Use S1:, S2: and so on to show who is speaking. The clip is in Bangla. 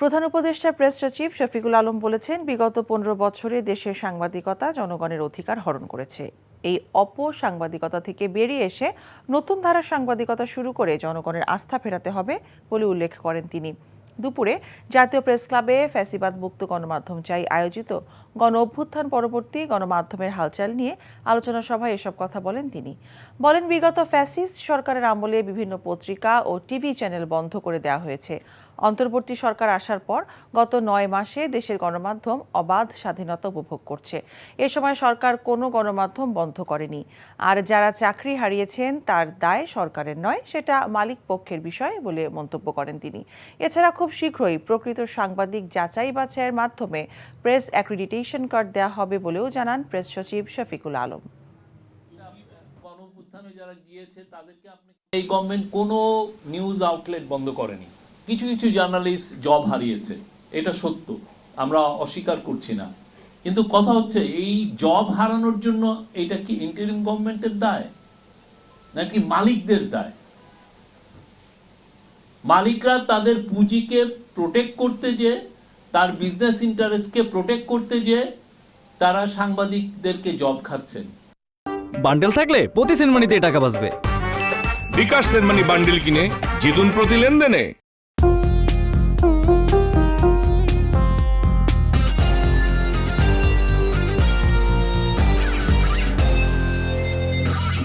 S1: প্রধান উপদেষ্টা প্রেস সচিব শফিকুল আলম বলেছেন, বিগত 15 বছরে দেশের সাংবাদিকতা জনগণের অধিকার হরণ করেছে। এই অপসাংবাদিকতা থেকে বেরিয়ে এসে নতুন ধারার সাংবাদিকতা শুরু করে জনগণের আস্থা ফেরাতে হবে বলে উল্লেখ করেন তিনি। দুপুরে জাতীয় প্রেস ক্লাবে ফ্যাসিবাদ মুক্ত গণমাধ্যম চাই আয়োজিত গণ অভ্যুত্থান পরবর্তী গণমাধ্যমের হালচাল নিয়ে আলোচনা সভায় এসব কথা বলেন তিনি। বলেন, বিগত ফ্যাসিস্ট সরকারের আমলে বিভিন্ন পত্রিকা ও টিভি চ্যানেল বন্ধ করে দেওয়া হয়েছে। অন্তর্বর্তী সরকার আসার পর গত 9 মাসে দেশের গণমাধ্যম অবাধ স্বাধীনতা উপভোগ করছে। এ সময় সরকার কোনো গণমাধ্যম বন্ধ করেনি। আর যারা চাকরি হারিয়েছেন তার দায় সরকারের নয়, সেটা মালিক পক্ষের বিষয় বলে মন্তব্য করেন তিনি। এছাড়া খুব শীঘ্রই প্রকৃত সাংবাদিক যাচাই বাছাইয়ের মাধ্যমে প্রেস অ্যাক্রিডিটেশন কার্ড দেওয়া হবে বলেও জানান প্রেস সচিব শফিকুল আলম।
S2: এই গভর্নমেন্ট কোনো নিউজ আউটলেট বন্ধ করেনি। কিছু কিছু জার্নালিস্ট জব হারিয়েছে, এটা সত্য, আমরা অস্বীকার করছি না। কিন্তু কথা হচ্ছে, এই জব হারানোর জন্য এটা কি ইন্টারিম গভর্নমেন্টের দায় নাকি মালিকদের দায়? মালিকরা তাদের পুঁজিকে প্রোটেক্ট করতে যে, তার বিজনেস ইন্টারেস্টকে প্রোটেক্ট করতে যে তারা সাংবাদিকদেরকে জব খাচ্ছেন।
S3: বান্ডেল থাকলে প্রতি সেনমানিতে টাকা বাঁচবে।
S4: বিকাশ সেনমানি বান্ডেল কিনে জিতুন প্রতি লেনদেনে।